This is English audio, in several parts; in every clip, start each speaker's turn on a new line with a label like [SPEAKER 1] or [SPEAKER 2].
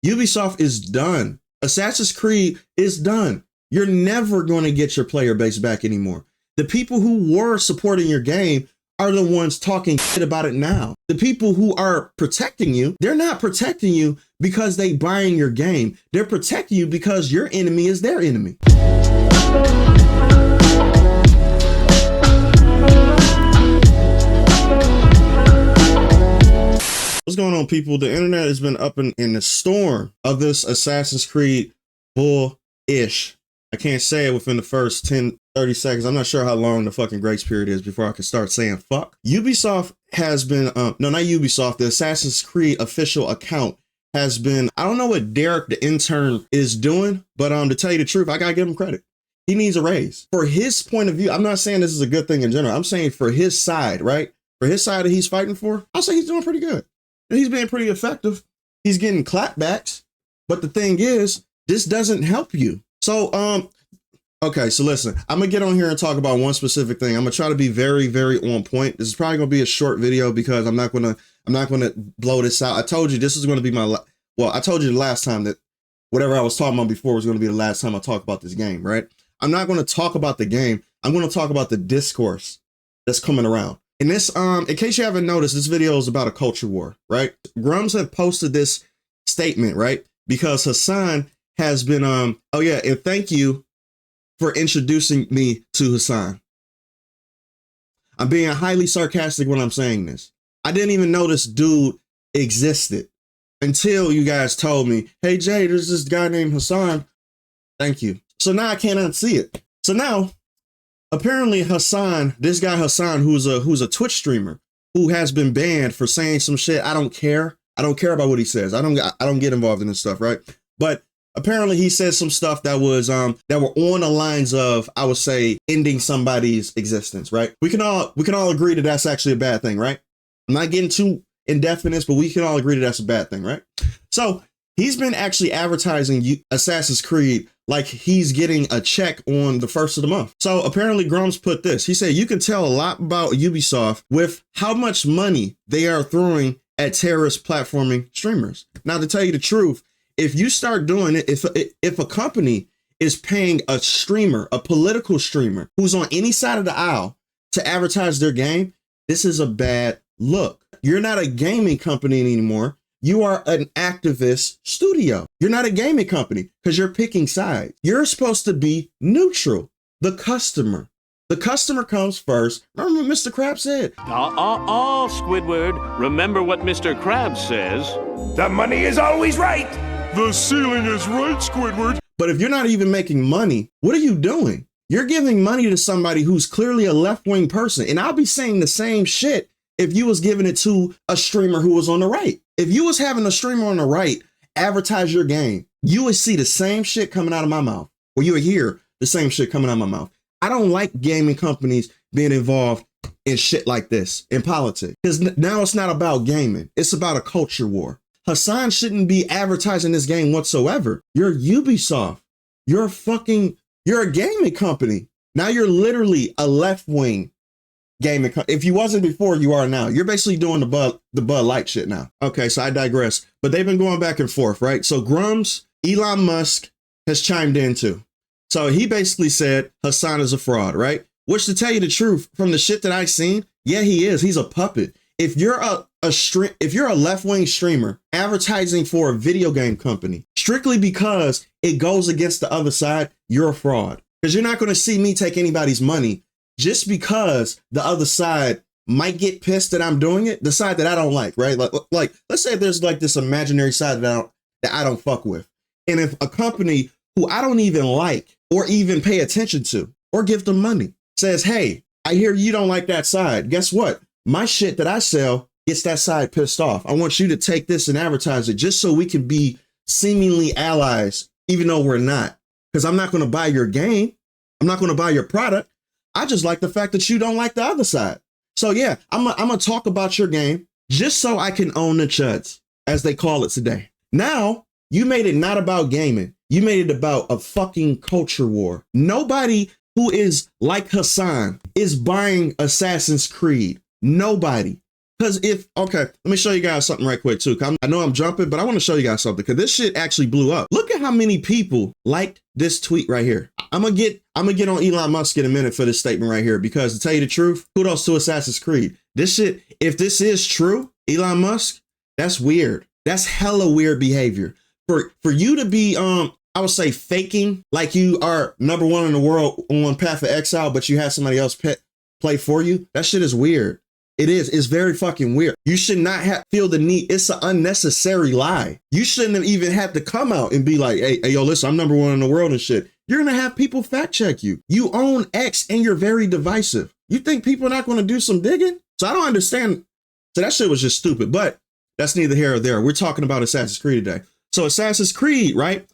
[SPEAKER 1] Ubisoft is done. Assassin's Creed is done. You're never going to get your player base back anymore. The people who were supporting your game are the ones talking shit about it now. The people who are protecting you, they're not protecting you because they buying your game. They're protecting you because your enemy is their enemy. What's going on, people? The internet has been up in the storm of this Assassin's Creed bull-ish. I can't say it within the first 10, 30 seconds. I'm not sure how long the fucking grace period is before I can start saying fuck. Ubisoft has been, no, not Ubisoft, the Assassin's Creed official account has been, I don't know what Derek the intern is doing, but to tell you the truth, I gotta give him credit. He needs a raise. For his point of view, I'm not saying this is a good thing in general. I'm saying for his side, right? For his side that he's fighting for, I'll say he's doing pretty good. And he's being pretty effective. He's getting clapbacks. But the thing is, this doesn't help you. So, okay, so listen, I'm gonna get on here and talk about one specific thing. I'm gonna try to be very, very on point. This is probably gonna be a short video because I'm not gonna blow this out. I told you this is gonna be I told you the last time that whatever I was talking about before was gonna be the last time I talk about this game, right? I'm not gonna talk about the game. I'm gonna talk about the discourse that's coming around. And this, in case you haven't noticed, this video is about a culture war, right? Grums have posted this statement, right? Because Hassan has been, oh yeah, and thank you for introducing me to Hassan. I'm being highly sarcastic when I'm saying this. I didn't even know this dude existed until you guys told me, hey Jay, there's this guy named Hassan. Thank you. So now I can't unsee it. So now, apparently Hassan, this guy Hassan, who's a Twitch streamer, who has been banned for saying some shit. I don't care. I don't care about what he says. I don't get involved in this stuff, right? But apparently he said some stuff that was that were on the lines of, I would say, ending somebody's existence, right? We can all agree that that's actually a bad thing, right? I'm not getting too in-depth in this, but we can all agree that that's a bad thing, right? So he's been actually advertising Assassin's Creed like he's getting a check on the first of the month. So apparently Grums put this. He said, you can tell a lot about Ubisoft with how much money they are throwing at terrorist platforming streamers. Now, to tell you the truth, if you start doing it, if a company is paying a streamer, a political streamer who's on any side of the aisle to advertise their game, this is a bad look. You're not a gaming company anymore. You are an activist studio. You're not a gaming company because you're picking sides. You're supposed to be neutral. The customer. The customer comes first. Remember what Mr. Krabs said?
[SPEAKER 2] Squidward. Remember what Mr. Krabs says.
[SPEAKER 3] The money is always right.
[SPEAKER 4] The ceiling is right, Squidward.
[SPEAKER 1] But if you're not even making money, what are you doing? You're giving money to somebody who's clearly a left-wing person. And I'll be saying the same shit if you was giving it to a streamer who was on the right. If you was having a streamer on the right advertise your game, you would see the same shit coming out of my mouth, or you would hear the same shit coming out of my mouth. I don't like gaming companies being involved in shit like this, in politics. Because now it's not about gaming. It's about a culture war. Hassan shouldn't be advertising this game whatsoever. You're Ubisoft. You're a gaming company. Now you're literally a left-wing gaming. If you wasn't before, you are now. You're basically doing the Bud Light shit now. Okay, so I digress. But they've been going back and forth, right? So Grums, Elon Musk has chimed in too. So he basically said Hassan is a fraud, right? Which, to tell you the truth, from the shit that I've seen, yeah, he is. He's a puppet. If you're if you're a left-wing streamer advertising for a video game company strictly because it goes against the other side, you're a fraud. Because you're not going to see me take anybody's money just because the other side might get pissed that I'm doing it, the side that I don't like, right? Like let's say there's like this imaginary side that I don't fuck with. And if a company who I don't even like or even pay attention to or give them money says, hey, I hear you don't like that side. Guess what? My shit that I sell gets that side pissed off. I want you to take this and advertise it just so we can be seemingly allies, even though we're not. Because I'm not going to buy your game. I'm not going to buy your product. I just like the fact that you don't like the other side. So yeah, I'm going to talk about your game just so I can own the chuds, as they call it today. Now, you made it not about gaming. You made it about a fucking culture war. Nobody who is like Hassan is buying Assassin's Creed. Nobody. Because okay, let me show you guys something right quick too. I know I'm jumping, but I want to show you guys something because this shit actually blew up. Look at how many people liked this tweet right here. I'm gonna get on Elon Musk in a minute for this statement right here, because to tell you the truth, kudos to Assassin's Creed. This shit, if this is true, Elon Musk, that's weird. That's hella weird behavior. For you to be I would say faking like you are number one in the world on Path of Exile, but you have somebody else play for you. That shit is weird. It is. It's very fucking weird. You should not feel the need. It's an unnecessary lie. You shouldn't have even had to come out and be like, hey, yo, listen, I'm number one in the world and shit. You're going to have people fact check you. You own X and you're very divisive. You think people are not going to do some digging? So I don't understand. So that shit was just stupid, but that's neither here or there. We're talking about Assassin's Creed today. So Assassin's Creed, right,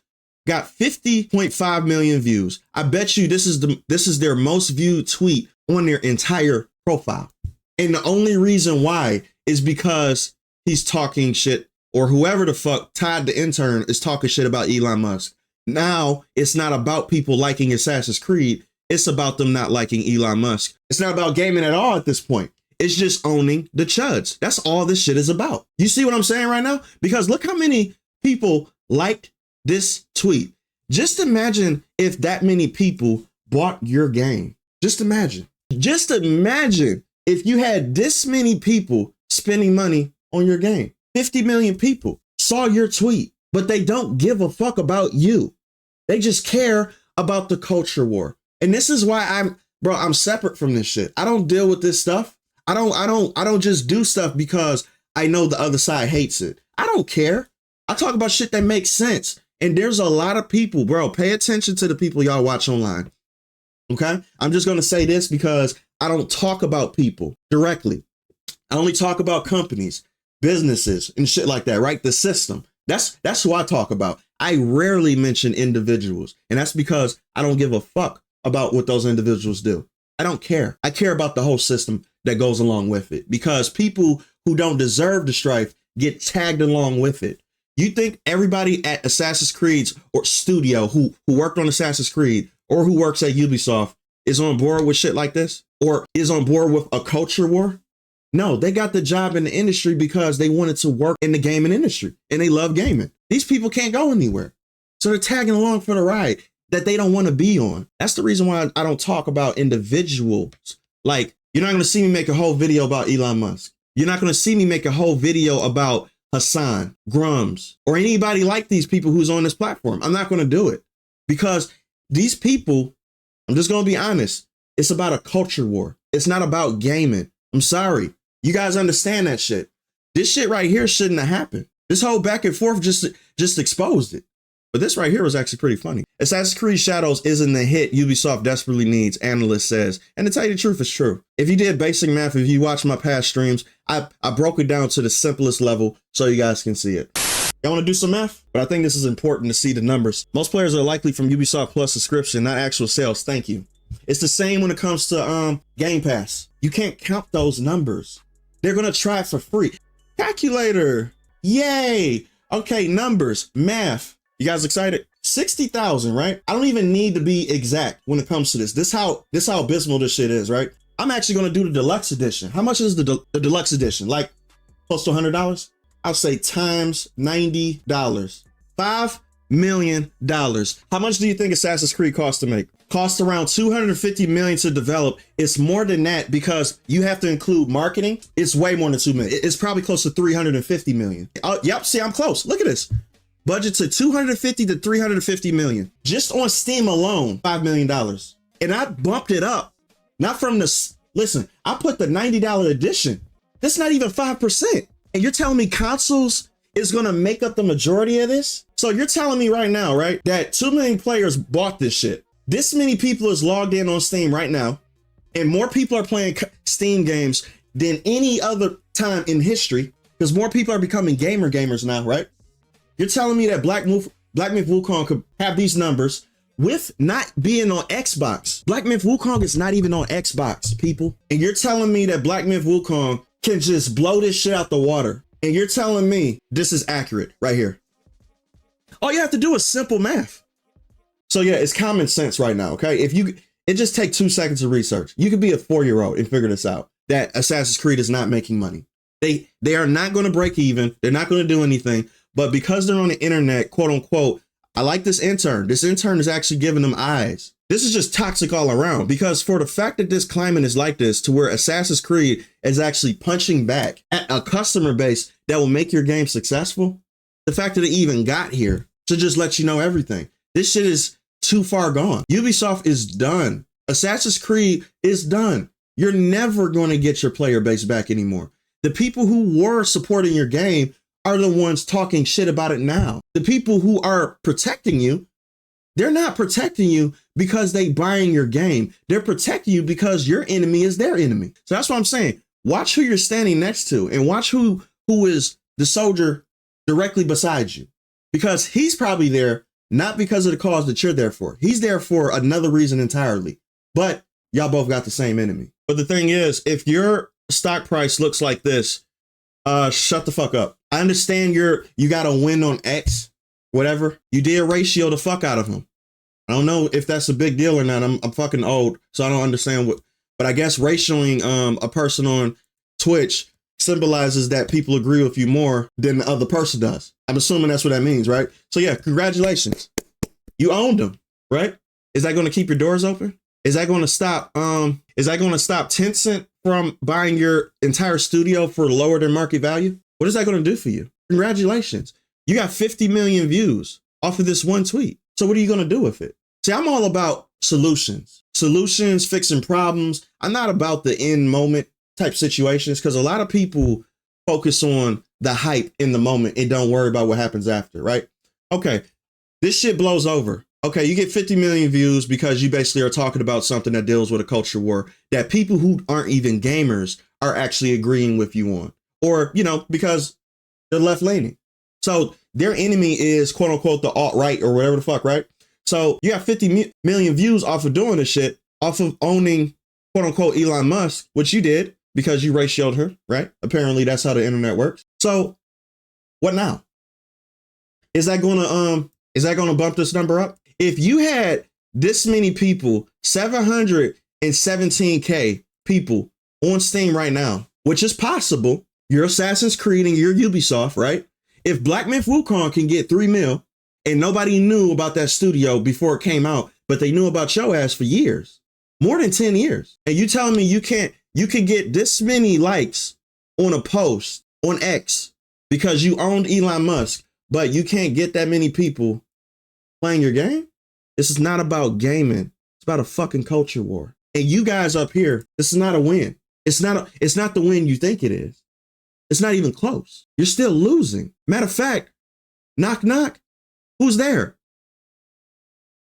[SPEAKER 1] got 50.5 million views. I bet you this is their most viewed tweet on their entire profile. And the only reason why is because he's talking shit, or whoever the fuck Todd the intern is talking shit about Elon Musk. Now it's not about people liking Assassin's Creed. It's about them not liking Elon Musk. It's not about gaming at all at this point. It's just owning the chuds. That's all this shit is about. You see what I'm saying right now? Because look how many people liked this tweet. Just imagine if that many people bought your game. Just imagine. Just imagine if you had this many people spending money on your game. 50 million people saw your tweet, but they don't give a fuck about you. They just care about the culture war. And this is why I'm separate from this shit. I don't deal with this stuff. I don't just do stuff because I know the other side hates it. I don't care. I talk about shit that makes sense. And there's a lot of people, bro, pay attention to the people y'all watch online. Okay? I'm just going to say this because I don't talk about people directly. I only talk about companies, businesses, and shit like that, right? The system. That's who I talk about. I rarely mention individuals. And that's because I don't give a fuck about what those individuals do. I don't care. I care about the whole system that goes along with it, because people who don't deserve the strife get tagged along with it. You think everybody at Assassin's Creed's or studio who worked on Assassin's Creed or who works at Ubisoft is on board with shit like this, or is on board with a culture war? No, they got the job in the industry because they wanted to work in the gaming industry and they love gaming. These people can't go anywhere. So they're tagging along for the ride that they don't want to be on. That's the reason why I don't talk about individuals. Like, you're not going to see me make a whole video about Elon Musk. You're not going to see me make a whole video about Hassan, Grums, or anybody like these people who's on this platform. I'm not going to do it because these people, I'm just going to be honest, it's about a culture war. It's not about gaming. I'm sorry. You guys understand that shit. This shit right here shouldn't have happened. This whole back and forth just exposed it. But this right here was actually pretty funny. Assassin's Creed Shadows isn't the hit Ubisoft desperately needs, analyst says. And to tell you the truth, it's true. If you did basic math, if you watch my past streams, I broke it down to the simplest level so you guys can see it. Y'all want to do some math? But I think this is important to see the numbers. Most players are likely from Ubisoft Plus subscription, not actual sales. Thank you. It's the same when it comes to Game Pass. You can't count those numbers. They're going to try for free. Calculator. Yay. Okay, numbers, math. You guys excited? 60,000, right? I don't even need to be exact when it comes to this. This how abysmal this shit is, right? I'm actually going to do the deluxe edition. How much is the deluxe edition? Like close to $100? I'll say times $90. $5 million. How much do you think Assassin's Creed costs to make? Costs around $250 million to develop. It's more than that because you have to include marketing. It's way more than $2 million. It's probably close to $350 million. Yep, see, I'm close. Look at this. Budget to 250 to 350 million. Just on Steam alone, $5 million. And I bumped it up. Not from the, listen, I put the $90 edition. That's not even 5%. And you're telling me consoles is gonna make up the majority of this? So you're telling me right now, right, that 2 million players bought this shit. This many people is logged in on Steam right now, and more people are playing Steam games than any other time in history, because more people are becoming gamers now, right? You're telling me that Black Myth Wukong could have these numbers with not being on Xbox. Black Myth Wukong is not even on Xbox, people. And you're telling me that Black Myth Wukong can just blow this shit out the water. And you're telling me this is accurate right here. All you have to do is simple math. So yeah, it's common sense right now, okay? It just takes 2 seconds of research. You could be a 4-year-old and figure this out, that Assassin's Creed is not making money. They are not going to break even. They're not going to do anything. But because they're on the internet, quote unquote, I like this intern. This intern is actually giving them eyes. This is just toxic all around, because for the fact that this climate is like this, to where Assassin's Creed is actually punching back at a customer base that will make your game successful, the fact that it even got here should just let you know everything. This shit is too far gone. Ubisoft is done. Assassin's Creed is done. You're never going to get your player base back anymore. The people who were supporting your game are the ones talking shit about it now. The people who are protecting you, they're not protecting you because they buying your game. They're protecting you because your enemy is their enemy. So that's what I'm saying. Watch who you're standing next to, and watch who is the soldier directly beside you, because he's probably there not because of the cause that you're there for. He's there for another reason entirely, but y'all both got the same enemy. But the thing is, if your stock price looks like this, shut the fuck up. I understand you got a win on X, whatever. You did ratio the fuck out of him. I don't know if that's a big deal or not. I'm fucking old, so I don't understand but I guess ratioing a person on Twitch symbolizes that people agree with you more than the other person does. I'm assuming that's what that means, right? So yeah, congratulations. You owned them, right? Is that going to keep your doors open? Is that going to stop Tencent from buying your entire studio for lower than market value? What is that going to do for you? Congratulations. You got 50 million views off of this one tweet. So what are you going to do with it? See, I'm all about solutions, fixing problems. I'm not about the in moment type situations, because a lot of people focus on the hype in the moment and don't worry about what happens after, right? Okay, this shit blows over. Okay, you get 50 million views because you basically are talking about something that deals with a culture war that people who aren't even gamers are actually agreeing with you on, or, because they're left leaning. So their enemy is quote unquote the alt-right or whatever the fuck, right? So you got 50 million views off of doing this shit, off of owning quote unquote Elon Musk, which you did because you ratioed her, right? Apparently that's how the internet works. So what now? Is that gonna bump this number up? If you had this many people, 717K people on Steam right now, which is possible, you're Assassin's Creed and you're Ubisoft, right? If Black Myth Wukong can get 3 mil and nobody knew about that studio before it came out, but they knew about your ass for years, more than 10 years. And you telling me you can get this many likes on a post on X because you owned Elon Musk, but you can't get that many people playing your game? This is not about gaming. It's about a fucking culture war. And you guys up here, this is not a win. It's not the win you think it is. It's not even close. You're still losing. Matter of fact, knock, knock. Who's there?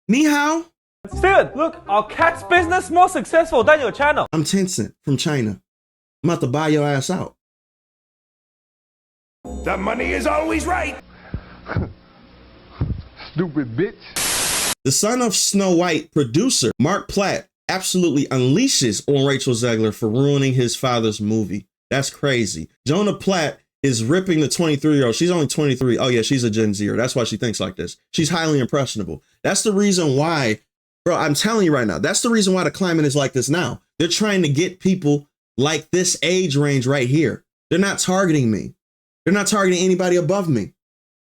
[SPEAKER 1] Ni hao?
[SPEAKER 5] Steven, look, our cat's business more successful than your channel.
[SPEAKER 1] I'm Tencent from China. I'm about to buy your ass out.
[SPEAKER 3] The money is always right.
[SPEAKER 4] Stupid bitch.
[SPEAKER 1] The son of Snow White producer, Mark Platt, absolutely unleashes on Rachel Zegler for ruining his father's movie. That's crazy. Jonah Platt is ripping the 23-year-old. She's only 23. Oh yeah, she's a Gen Zer. That's why she thinks like this. She's highly impressionable. That's the reason why, bro, I'm telling you right now, that's the reason why the climate is like this now. They're trying to get people like this age range right here. They're not targeting me. They're not targeting anybody above me.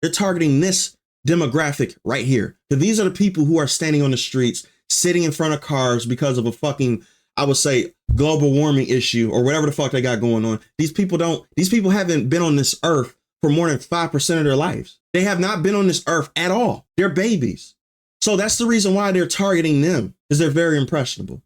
[SPEAKER 1] They're targeting this demographic right here. Because these are the people who are standing on the streets, sitting in front of cars because of a fucking, I would say, global warming issue or whatever the fuck they got going on. These people haven't been on this earth for more than 5% of their lives. They have not been on this earth at all. They're babies. So that's the reason why they're targeting them, because they're very impressionable.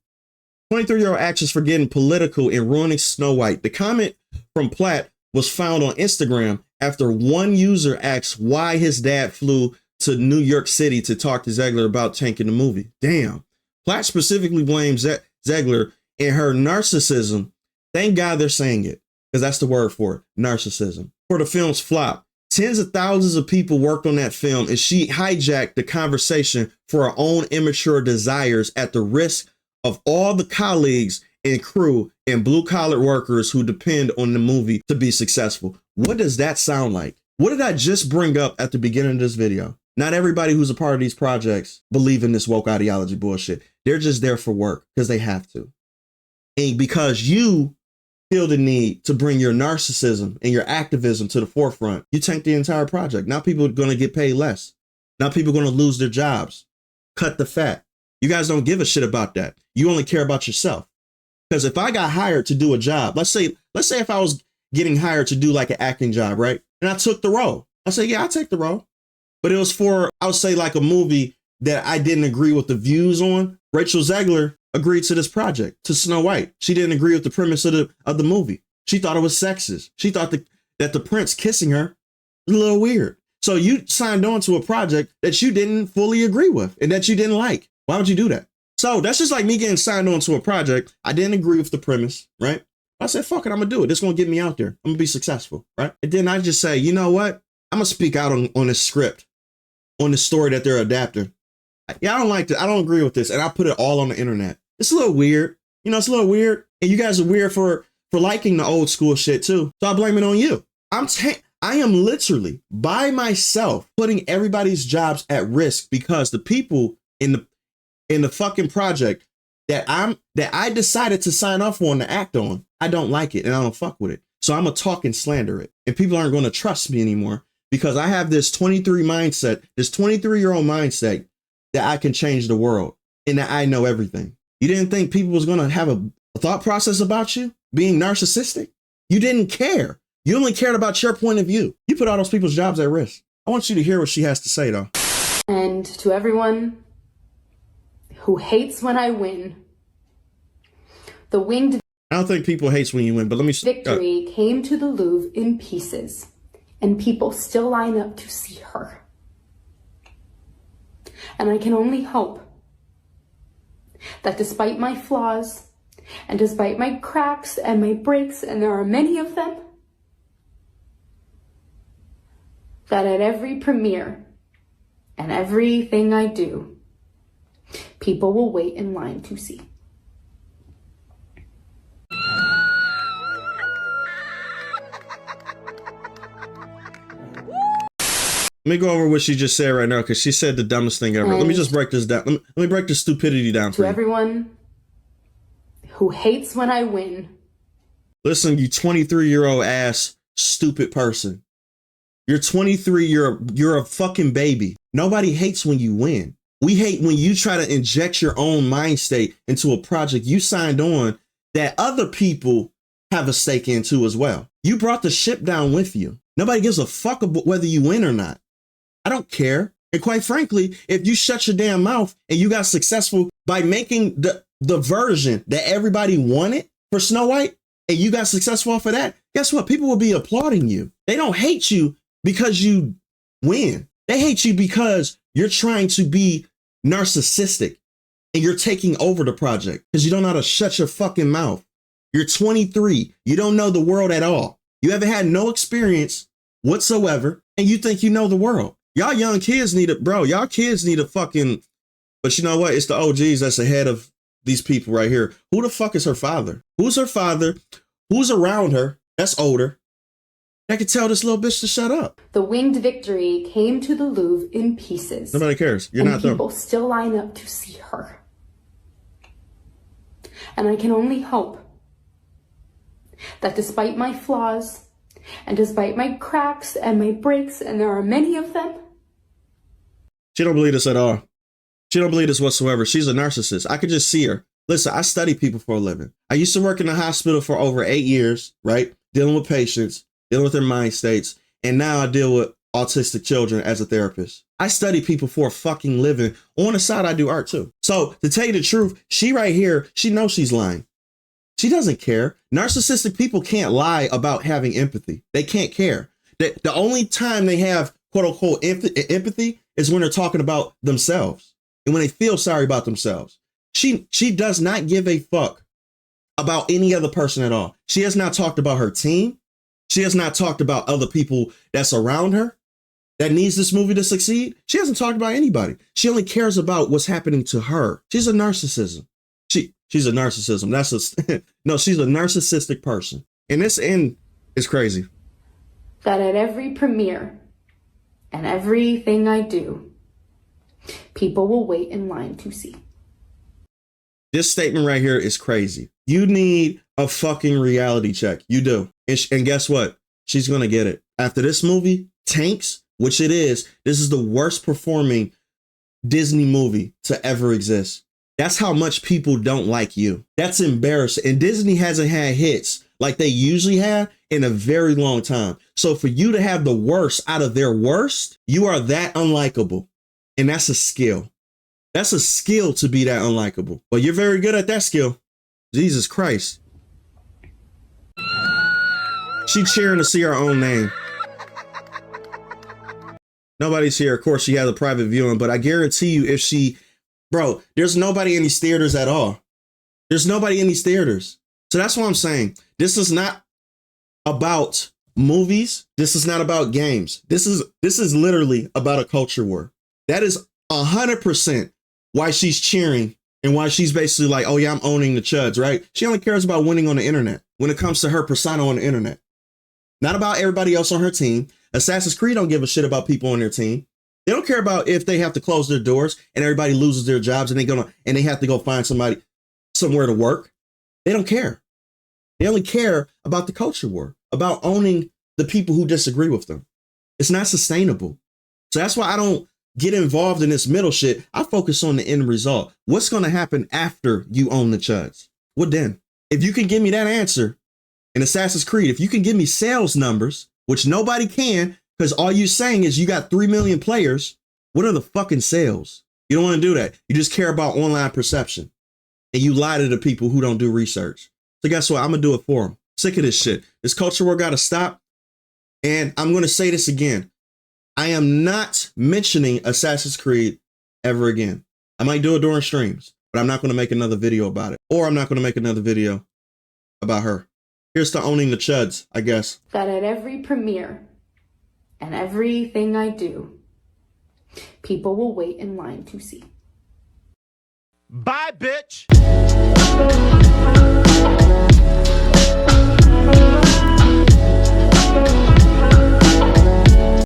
[SPEAKER 1] 23-year-old actress for getting political and ruining Snow White. The comment from Platt was found on Instagram after one user asked why his dad flew to New York City to talk to Zegler about tanking the movie. Damn. Platt specifically blames Zegler and her narcissism. Thank God they're saying it, because that's the word for it, narcissism. For the film's flop, tens of thousands of people worked on that film, and she hijacked the conversation for her own immature desires at the risk of all the colleagues and crew and blue-collar workers who depend on the movie to be successful. What does that sound like? What did I just bring up at the beginning of this video? Not everybody who's a part of these projects believe in this woke ideology bullshit. They're just there for work because they have to. And because you feel the need to bring your narcissism and your activism to the forefront, you tank the entire project. Now people are going to get paid less. Now people are going to lose their jobs. Cut the fat. You guys don't give a shit about that. You only care about yourself. Because if I got hired to do a job, let's say if I was getting hired to do like an acting job, right? And I took the role. I say, yeah, I'll take the role. But it was for, I would say, like a movie that I didn't agree with the views on. Rachel Zegler agreed to this project, to Snow White. She didn't agree with the premise of the movie. She thought it was sexist. She thought that the prince kissing her was a little weird. So you signed on to a project that you didn't fully agree with and that you didn't like. Why would you do that? So that's just like me getting signed on to a project. I didn't agree with the premise, right? I said, fuck it, I'm going to do it. This is going to get me out there. I'm going to be successful, right? And then I just say, you know what? I'm going to speak out on this script, on the story that they're adapting. Yeah, I don't like this. I don't agree with this. And I put it all on the internet. It's a little weird. You know, it's a little weird. And you guys are weird for liking the old school shit too. So I blame it on you. I am literally by myself putting everybody's jobs at risk because the people in the fucking project that I decided to sign off on to act on, I don't like it and I don't fuck with it. So I'm gonna talk and slander it. And people aren't gonna trust me anymore because I have this 23-year-old mindset that I can change the world and that I know everything. You didn't think people was gonna have a thought process about you being narcissistic? You didn't care. You only cared about your point of view. You put all those people's jobs at risk. I want you to hear what she has to say though.
[SPEAKER 6] And to everyone who hates when I win, the winged
[SPEAKER 1] I don't think people hates when you win, but let me
[SPEAKER 6] victory came to the Louvre in pieces, and people still line up to see her. And I can only hope that despite my flaws, and despite my cracks and my breaks, and there are many of them, that at every premiere and everything I do, people will wait in line to see.
[SPEAKER 1] Let me go over what she just said right now because she said the dumbest thing ever. Let me just break this down. Let me break the stupidity down for you.
[SPEAKER 6] To everyone who hates when I win.
[SPEAKER 1] Listen, you 23-year-old ass stupid person. You're 23, you're a fucking baby. Nobody hates when you win. We hate when you try to inject your own mind state into a project you signed on that other people have a stake into as well. You brought the ship down with you. Nobody gives a fuck about whether you win or not. I don't care. And quite frankly, if you shut your damn mouth and you got successful by making the version that everybody wanted for Snow White, and you got successful off of that, guess what? People will be applauding you. They don't hate you because you win. They hate you because you're trying to be narcissistic and you're taking over the project because you don't know how to shut your fucking mouth. You're 23. You don't know the world at all. You haven't had no experience whatsoever, and you think you know the world. Y'all young kids need it, bro. Y'all kids need a fucking, but you know what? It's the OGs that's ahead of these people right here. Who the fuck is her father? Who's her father? Who's around her? That's older. I could tell this little bitch to shut up.
[SPEAKER 6] The winged victory came to the Louvre in pieces.
[SPEAKER 1] Nobody cares. You're not
[SPEAKER 6] them. People still line up to see her. And I can only hope that despite my flaws, and despite my cracks and my breaks, and there are many of them.
[SPEAKER 1] She don't believe this at all. She don't believe this whatsoever. She's a narcissist. I could just see her. Listen, I study people for a living. I used to work in the hospital for over 8 years, right? Dealing with patients, dealing with their mind states. And now I deal with autistic children as a therapist. I study people for a fucking living. On the side, I do art too. So to tell you the truth, she right here, she knows she's lying. She doesn't care. Narcissistic people can't lie about having empathy. They can't care. The only time they have quote unquote empathy is when they're talking about themselves and when they feel sorry about themselves. She does not give a fuck about any other person at all. She has not talked about her team. She has not talked about other people that's around her that needs this movie to succeed. She hasn't talked about anybody. She only cares about what's happening to her. She's a narcissism. She's a narcissism. No, she's a narcissistic person. And this end is crazy.
[SPEAKER 6] That at every premiere and everything I do, people will wait in line to see.
[SPEAKER 1] This statement right here is crazy. You need a fucking reality check. You do. And guess what? She's going to get it. After this movie tanks, which it is, this is the worst performing Disney movie to ever exist. That's how much people don't like you. That's embarrassing. And Disney hasn't had hits like they usually have in a very long time. So for you to have the worst out of their worst, you are that unlikable. And that's a skill. That's a skill to be that unlikable. But you're very good at that skill. Jesus Christ. She cheering to see her own name. Nobody's here. Of course, she has a private viewing, but I guarantee you if she, bro, there's nobody in these theaters at all. There's nobody in these theaters. So that's what I'm saying. This is not about movies. This is not about games. This is literally about a culture war. That is 100% why she's cheering and why she's basically like, oh yeah, I'm owning the chuds, right? She only cares about winning on the internet when it comes to her persona on the internet. Not about everybody else on her team. Assassin's Creed don't give a shit about people on their team. They don't care about if they have to close their doors and everybody loses their jobs and they have to go find somebody somewhere to work. They don't care. They only care about the culture war, about owning the people who disagree with them. It's not sustainable. So that's why I don't get involved in this middle shit. I focus on the end result. What's going to happen after you own the chuds? What then? If you can give me that answer in Assassin's Creed, if you can give me sales numbers, which nobody can, because all you're saying is you got 3 million players. What are the fucking sales? You don't want to do that. You just care about online perception. And you lie to the people who don't do research. So guess what? I'm going to do it for them. Sick of this shit. This culture war got to stop. And I'm going to say this again. I am not mentioning Assassin's Creed ever again. I might do it during streams, but I'm not going to make another video about it. Or I'm not going to make another video about her. Here's to owning the chuds, I guess.
[SPEAKER 6] That at every premiere and everything I do, people will wait in line to see.
[SPEAKER 3] Bye, bitch.